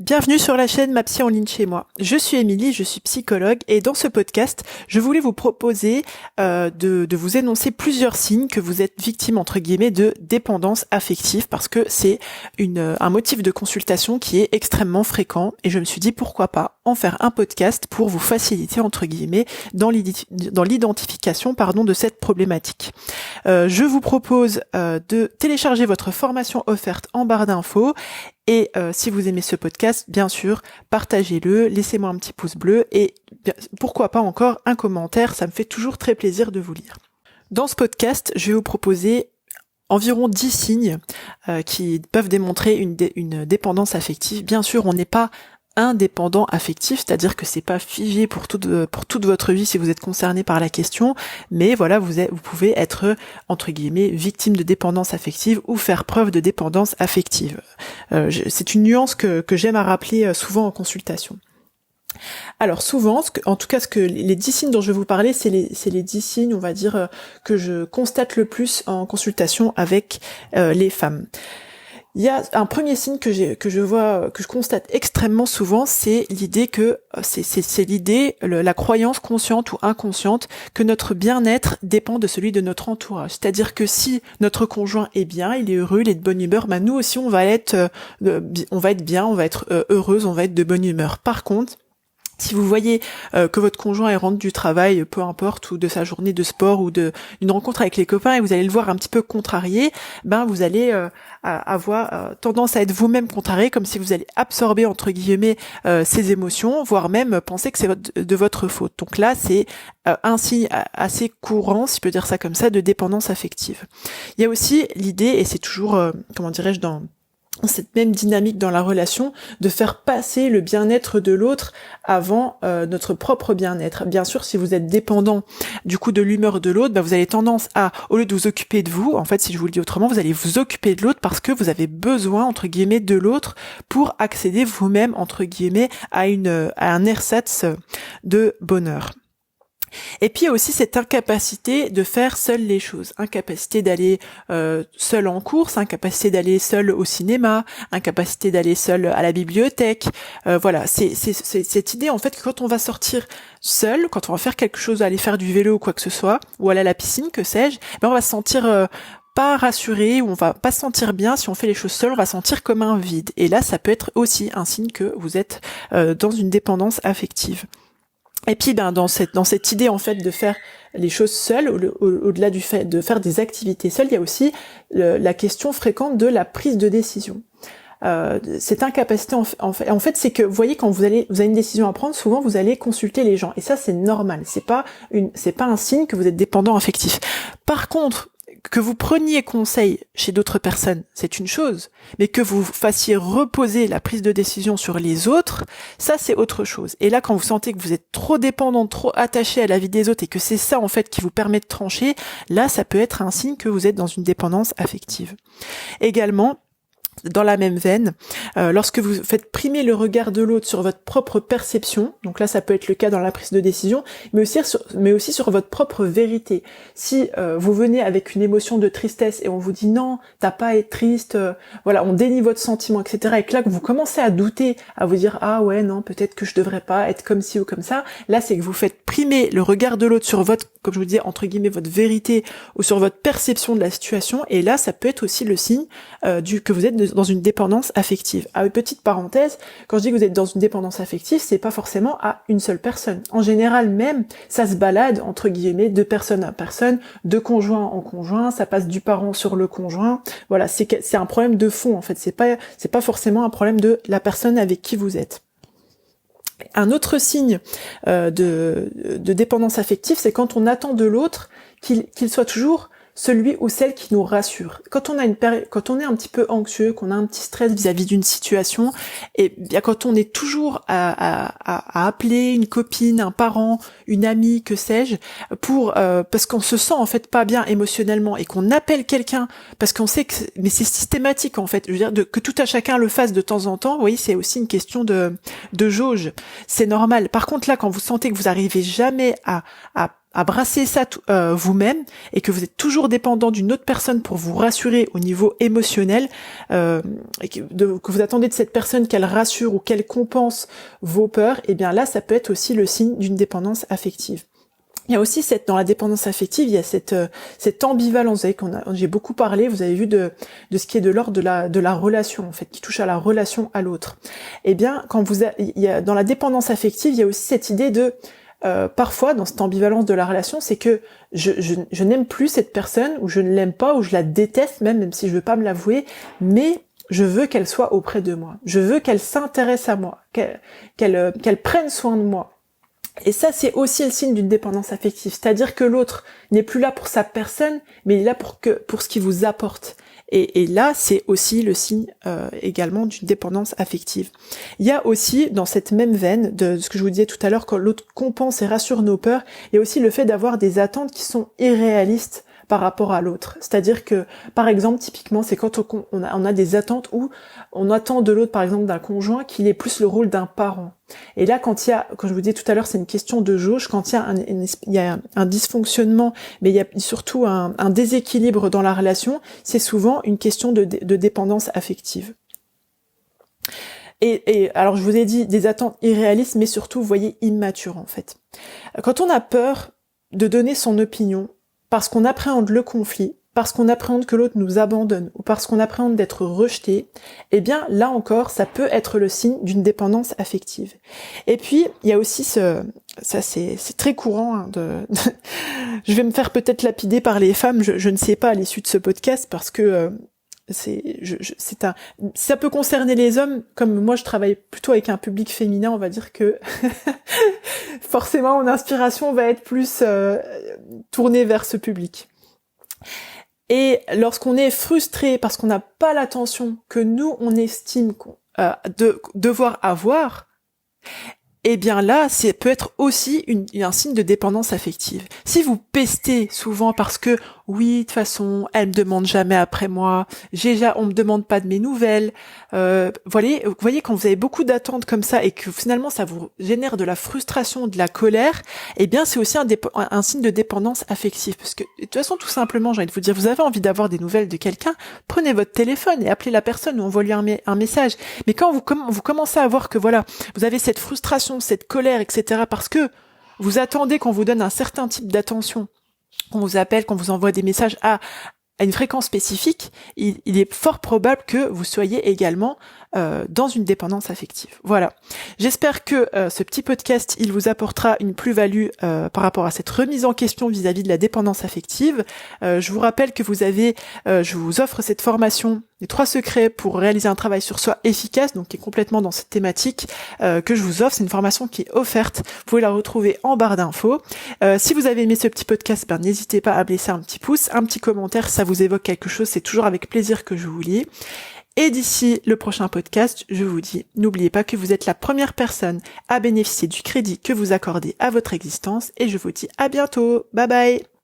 Bienvenue sur la chaîne Ma Psy en ligne chez moi. Je suis Émilie, je suis psychologue et dans ce podcast, je voulais vous proposer de vous énoncer plusieurs signes que vous êtes victime entre guillemets de dépendance affective parce que c'est un motif de consultation qui est extrêmement fréquent et je me suis dit pourquoi pas en faire un podcast pour vous faciliter entre guillemets dans l'identification de cette problématique. Je vous propose de télécharger votre formation offerte en barre d'infos. Et si vous aimez ce podcast, bien sûr, partagez-le, laissez-moi un petit pouce bleu et pourquoi pas encore un commentaire, ça me fait toujours très plaisir de vous lire. Dans ce podcast, je vais vous proposer environ 10 signes qui peuvent démontrer une dépendance affective. Bien sûr, on n'est pas indépendant affectif, c'est-à-dire que c'est pas figé pour toute votre vie si vous êtes concerné par la question, mais voilà, vous pouvez être entre guillemets victime de dépendance affective ou faire preuve de dépendance affective. C'est une nuance que j'aime à rappeler souvent en consultation. Alors souvent, les 10 signes dont je vais vous parler, c'est les 10 signes, on va dire, que je constate le plus en consultation avec les femmes. Il y a un premier signe que je constate extrêmement souvent, c'est l'idée que la croyance consciente ou inconsciente que notre bien-être dépend de celui de notre entourage. C'est-à-dire que si notre conjoint est bien, il est heureux, il est de bonne humeur, nous aussi on va être bien, on va être heureuse, on va être de bonne humeur. Par contre, si vous voyez que votre conjoint rentre du travail, peu importe, ou de sa journée de sport ou d'une rencontre avec les copains, et vous allez le voir un petit peu contrarié, vous allez avoir tendance à être vous-même contrarié, comme si vous allez absorber entre guillemets ces émotions, voire même penser que c'est de votre faute. Donc là, c'est un signe assez courant, si je peux dire ça comme ça, de dépendance affective. Il y a aussi l'idée, et c'est toujours, dans cette même dynamique dans la relation, de faire passer le bien-être de l'autre avant notre propre bien-être. Bien sûr, si vous êtes dépendant du coup de l'humeur de l'autre, vous avez tendance à, au lieu de vous occuper de vous, en fait, si je vous le dis autrement, vous allez vous occuper de l'autre parce que vous avez besoin, entre guillemets, de l'autre pour accéder vous-même, entre guillemets, à un ersatz de bonheur. Et puis il y a aussi cette incapacité de faire seul les choses, incapacité d'aller seul en course, incapacité d'aller seul au cinéma, incapacité d'aller seul à la bibliothèque. Voilà, c'est cette idée en fait que quand on va sortir seul, quand on va faire quelque chose, aller faire du vélo ou quoi que ce soit, ou aller à la piscine, que sais-je, on va se sentir pas rassuré, ou on va pas se sentir bien. Si on fait les choses seul, on va sentir comme un vide. Et là, ça peut être aussi un signe que vous êtes dans une dépendance affective. Et puis dans cette idée en fait de faire les choses seules, au-delà du fait de faire des activités seules, il y a aussi la question fréquente de la prise de décision. Cette incapacité en fait c'est que vous voyez, quand vous avez une décision à prendre, souvent vous allez consulter les gens, et ça c'est normal, c'est pas un signe que vous êtes dépendant affectif. Par contre, que vous preniez conseil chez d'autres personnes, c'est une chose, mais que vous fassiez reposer la prise de décision sur les autres, ça c'est autre chose. Et là, quand vous sentez que vous êtes trop dépendant, trop attaché à la vie des autres, et que c'est ça en fait qui vous permet de trancher, là ça peut être un signe que vous êtes dans une dépendance affective. Également, dans la même veine, lorsque vous faites primer le regard de l'autre sur votre propre perception, donc là ça peut être le cas dans la prise de décision, mais aussi sur votre propre vérité. Si vous venez avec une émotion de tristesse et on vous dit non, t'as pas à être triste, voilà, on dénie votre sentiment, etc. Et que là que vous commencez à douter, à vous dire ah ouais non, peut-être que je devrais pas être comme ci ou comme ça, là c'est que vous faites primer le regard de l'autre sur votre, comme je vous disais, entre guillemets, votre vérité ou sur votre perception de la situation, et là ça peut être aussi le signe que vous êtes dans une dépendance affective. Ah oui, petite parenthèse, quand je dis que vous êtes dans une dépendance affective, c'est pas forcément à une seule personne. En général même, ça se balade entre guillemets de personne à personne, de conjoint en conjoint, ça passe du parent sur le conjoint. Voilà, c'est un problème de fond en fait, c'est pas forcément un problème de la personne avec qui vous êtes. Un autre signe de dépendance affective, c'est quand on attend de l'autre qu'il soit toujours celui ou celle qui nous rassure. Quand on est un petit peu anxieux, qu'on a un petit stress vis-à-vis d'une situation, et bien quand on est toujours à appeler une copine, un parent, une amie, que sais-je, parce qu'on se sent en fait pas bien émotionnellement et qu'on appelle quelqu'un parce qu'on sait mais c'est systématique en fait. Je veux dire que tout à chacun le fasse de temps en temps. Vous voyez, c'est aussi une question de jauge. C'est normal. Par contre là, quand vous sentez que vous arrivez jamais à à brasser ça vous-même et que vous êtes toujours dépendant d'une autre personne pour vous rassurer au niveau émotionnel, et que vous attendez de cette personne qu'elle rassure ou qu'elle compense vos peurs, et bien là, ça peut être aussi le signe d'une dépendance affective. Il y a aussi dans la dépendance affective, il y a cette ambivalence. Vous savez j'ai beaucoup parlé, vous avez vu de ce qui est de l'ordre de la relation, en fait, qui touche à la relation à l'autre. Eh bien, dans la dépendance affective, il y a aussi cette idée de, parfois, dans cette ambivalence de la relation, c'est que je n'aime plus cette personne, ou je ne l'aime pas, ou je la déteste même si je veux pas me l'avouer, mais je veux qu'elle soit auprès de moi. Je veux qu'elle s'intéresse à moi, qu'elle prenne soin de moi. Et ça, c'est aussi le signe d'une dépendance affective. C'est-à-dire que l'autre n'est plus là pour sa personne, mais il est là pour ce qu'il vous apporte. Et là, c'est aussi le signe également d'une dépendance affective. Il y a aussi, dans cette même veine de ce que je vous disais tout à l'heure, quand l'autre compense et rassure nos peurs, il y a aussi le fait d'avoir des attentes qui sont irréalistes par rapport à l'autre. C'est-à-dire que, par exemple, typiquement, c'est quand on a des attentes où on attend de l'autre, par exemple, d'un conjoint, qu'il ait plus le rôle d'un parent. Et là, quand je vous disais tout à l'heure, c'est une question de jauge, quand il y a un dysfonctionnement, mais il y a surtout un déséquilibre dans la relation, c'est souvent une question de dépendance affective. Et alors, je vous ai dit des attentes irréalistes, mais surtout, vous voyez, immatures, en fait. Quand on a peur de donner son opinion, parce qu'on appréhende le conflit, parce qu'on appréhende que l'autre nous abandonne, ou parce qu'on appréhende d'être rejeté, eh bien, là encore, ça peut être le signe d'une dépendance affective. Et puis, il y a aussi ça c'est très courant, hein, je vais me faire peut-être lapider par les femmes, je ne sais pas à l'issue de ce podcast, parce que ça peut concerner les hommes, comme moi je travaille plutôt avec un public féminin, on va dire que forcément mon inspiration va être plus tournée vers ce public. Et lorsqu'on est frustré parce qu'on n'a pas l'attention que nous on estime de devoir avoir, eh bien là, peut être aussi un signe de dépendance affective. Si vous pestez souvent parce que, oui, de toute façon, elle me demande jamais après moi, on me demande pas de mes nouvelles, vous voyez, quand vous avez beaucoup d'attentes comme ça et que finalement ça vous génère de la frustration, de la colère, eh bien c'est aussi un signe de dépendance affective. Parce que, de toute façon, tout simplement, j'ai envie de vous dire, vous avez envie d'avoir des nouvelles de quelqu'un, prenez votre téléphone et appelez la personne ou envoyez un message. Mais quand vous commencez à voir que voilà, vous avez cette frustration, cette colère, etc., parce que vous attendez qu'on vous donne un certain type d'attention, qu'on vous appelle, qu'on vous envoie des messages à une fréquence spécifique, il est fort probable que vous soyez également dans une dépendance affective. Voilà. J'espère que ce petit podcast, il vous apportera une plus-value par rapport à cette remise en question vis-à-vis de la dépendance affective. Je vous rappelle que je vous offre cette formation, les 3 secrets pour réaliser un travail sur soi efficace, donc qui est complètement dans cette thématique que je vous offre. C'est une formation qui est offerte. Vous pouvez la retrouver en barre d'infos. Si vous avez aimé ce petit podcast, n'hésitez pas à me laisser un petit pouce, un petit commentaire si ça vous évoque quelque chose. C'est toujours avec plaisir que je vous lis. Et d'ici le prochain podcast, je vous dis, n'oubliez pas que vous êtes la première personne à bénéficier du crédit que vous accordez à votre existence. Et je vous dis à bientôt. Bye bye.